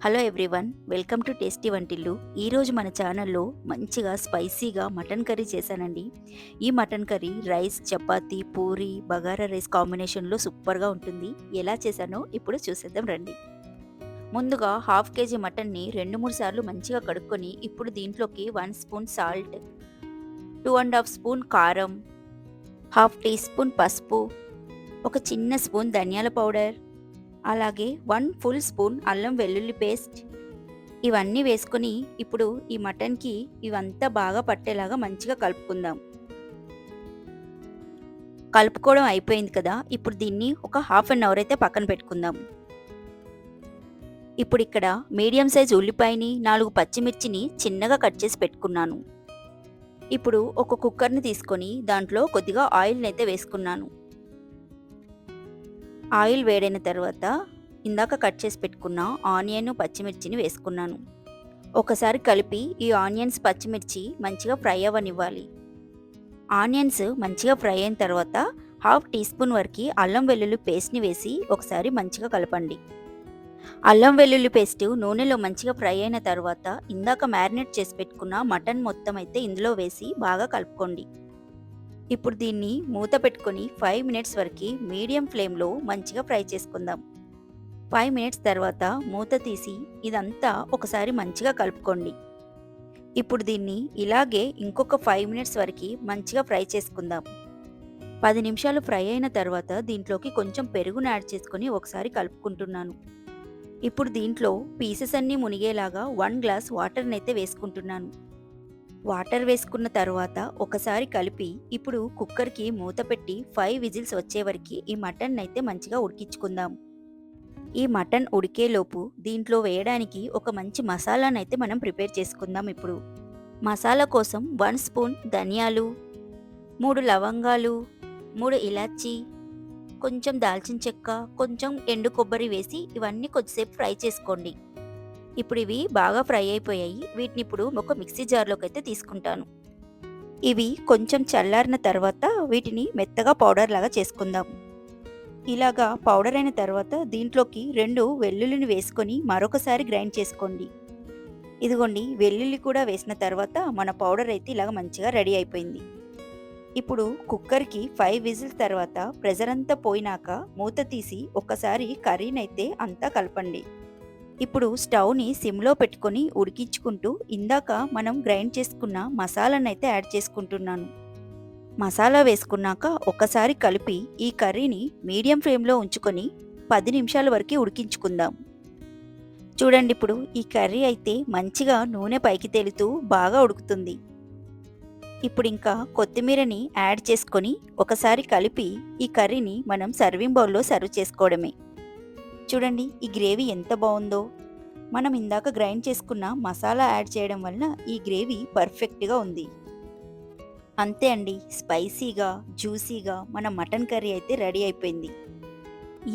Hello everyone, welcome to tasty Vantillu. ఈరోజు మన ఛానల్లో మంచిగా స్పైసీగా మటన్ కర్రీ చేశానండి. ఈ mutton curry rice, chapati, puri, bagara rice కాంబినేషన్లో సూపర్గా ఉంటుంది. ఎలా చేశానో ఇప్పుడు చూసేద్దాం రండి. ముందుగా హాఫ్ కేజీ మటన్ని 2-3 సార్లు మంచిగా కడుక్కొని ఇప్పుడు దీంట్లోకి 1 స్పూన్ సాల్ట్, 2½ స్పూన్ కారం, హాఫ్ టీ స్పూన్ పసుపు, ఒక చిన్న స్పూన్ ధనియాల పౌడర్, అలాగే 1 ఫుల్ స్పూన్ అల్లం వెల్లుల్లి పేస్ట్ ఇవన్నీ వేసుకొని ఇప్పుడు ఈ మటన్కి ఇవంతా బాగా పట్టేలాగా మంచిగా కలుపుకుందాం. కలుపుకోవడం అయిపోయింది కదా, ఇప్పుడు దీన్ని ఒక హాఫ్ అన్ అవర్ అయితే పక్కన పెట్టుకుందాం. ఇప్పుడు ఇక్కడ మీడియం సైజ్ ఉల్లిపాయని 4 పచ్చిమిర్చిని చిన్నగా కట్ చేసి పెట్టుకున్నాను. ఇప్పుడు ఒక కుక్కర్ని తీసుకొని దాంట్లో కొద్దిగా ఆయిల్ని అయితే వేసుకున్నాను. ఆయిల్ వేడైన తర్వాత ఇందాక కట్ చేసి పెట్టుకున్న ఆనియన్, పచ్చిమిర్చిని వేసుకున్నాను. ఒకసారి కలిపి ఈ ఆనియన్స్, పచ్చిమిర్చి మంచిగా ఫ్రై అవ్వనివ్వాలి. ఆనియన్స్ మంచిగా ఫ్రై అయిన తర్వాత హాఫ్ టీ స్పూన్ వరకు అల్లం వెల్లుల్లి పేస్ట్ని వేసి ఒకసారి మంచిగా కలపండి. అల్లం వెల్లుల్లి పేస్ట్ నూనెలో మంచిగా ఫ్రై అయిన తర్వాత ఇందాక మ్యారినేట్ చేసి పెట్టుకున్న మటన్ మొత్తం అయితే ఇందులో వేసి బాగా కలుపుకోండి. ఇప్పుడు దీన్ని మూత పెట్టుకొని 5 మినిట్స్ వరకు మీడియం ఫ్లేమ్లో మంచిగా ఫ్రై చేసుకుందాం. 5 మినిట్స్ తర్వాత మూత తీసి ఇదంతా ఒకసారి మంచిగా కలుపుకోండి. ఇప్పుడు దీన్ని ఇలాగే ఇంకొక 5 మినిట్స్ వరకు మంచిగా ఫ్రై చేసుకుందాం. 10 నిమిషాలు ఫ్రై అయిన తర్వాత దీంట్లోకి కొంచెం పెరుగును యాడ్ చేసుకొని ఒకసారి కలుపుకుంటున్నాను. ఇప్పుడు దీంట్లో పీసెస్ అన్నీ మునిగేలాగా 1 గ్లాస్ వాటర్ని అయితే వేసుకుంటున్నాను. వాటర్ వేసుకున్న తర్వాత ఒకసారి కలిపి ఇప్పుడు కుక్కర్కి మూత పెట్టి 5 విజిల్స్ వచ్చే వరకు ఈ మటన్ అయితే మంచిగా ఉడికించుకుందాం. ఈ మటన్ ఉడికేలోపు దీంట్లో వేయడానికి ఒక మంచి మసాలానైతే మనం ప్రిపేర్ చేసుకుందాం. ఇప్పుడు మసాలా కోసం 1 స్పూన్ ధనియాలు, 3 లవంగాలు, 3 ఇలాచీ, కొంచెం దాల్చిన చెక్క, కొంచెం ఎండు కొబ్బరి వేసి ఇవన్నీ కొద్దిసేపు ఫ్రై చేసుకోండి. ఇప్పుడు ఇవి బాగా ఫ్రై అయిపోయాయి. వీటిని ఇప్పుడు ఒక మిక్సీ జార్లోకి అయితే తీసుకుంటాను. ఇవి కొంచెం చల్లారిన తర్వాత వీటిని మెత్తగా పౌడర్ లాగా చేసుకుందాం. ఇలాగా పౌడర్ అయిన తర్వాత దీంట్లోకి 2 వెల్లుల్లిని వేసుకొని మరొకసారి గ్రైండ్ చేసుకోండి. ఇదిగోండి, వెల్లుల్లి కూడా వేసిన తర్వాత మన పౌడర్ అయితే ఇలాగ మంచిగా రెడీ అయిపోయింది. ఇప్పుడు కుక్కర్కి 5 విజిల్స్ తర్వాత ప్రెజర్ అంతా పోయినాక మూత తీసి ఒక్కసారి కర్రీనైతే అంతా కలపండి. ఇప్పుడు స్టవ్ని సిమ్లో పెట్టుకొని ఉడికించుకుంటూ ఇందాక మనం గ్రైండ్ చేసుకున్న మసాలానైతే యాడ్ చేసుకుంటున్నాను. మసాలా వేసుకున్నాక ఒకసారి కలిపి ఈ కర్రీని మీడియం ఫ్లేమ్లో ఉంచుకొని 10 నిమిషాల వరకు ఉడికించుకుందాం. చూడండి, ఇప్పుడు ఈ కర్రీ అయితే మంచిగా నూనె పైకి తేలుతూ బాగా ఉడుకుతుంది. ఇప్పుడు ఇంకా కొత్తిమీరని యాడ్ చేసుకొని ఒకసారి కలిపి ఈ కర్రీని మనం సర్వింగ్ బౌల్లో సర్వ్ చేసుకోవడమే. చూడండి, ఈ గ్రేవీ ఎంత బాగుందో. మనం ఇందాక గ్రైండ్ చేసుకున్న మసాలా యాడ్ చేయడం వలన ఈ గ్రేవీ పర్ఫెక్ట్గా ఉంది. అంతే అండి, స్పైసీగా జ్యూసీగా మన మటన్ కర్రీ అయితే రెడీ అయిపోయింది.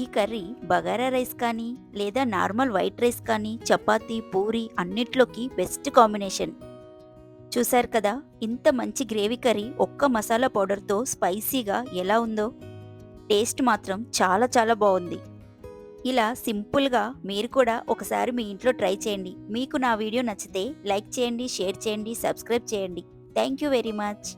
ఈ కర్రీ బగారా రైస్ కానీ లేదా నార్మల్ వైట్ రైస్ కానీ, చపాతీ, పూరి అన్నిట్లోకి బెస్ట్ కాంబినేషన్. చూశారు కదా, ఇంత మంచి గ్రేవీ కర్రీ ఒక్క మసాలా పౌడర్తో స్పైసీగా ఎలా ఉందో. టేస్ట్ మాత్రం చాలా చాలా బాగుంది. ఇలా సింపుల్గా మీరు కూడా ఒకసారి మీ ఇంట్లో ట్రై చేయండి. మీకు నా వీడియో నచ్చితే లైక్ చేయండి, షేర్ చేయండి, సబ్స్క్రైబ్ చేయండి. Thank you very much.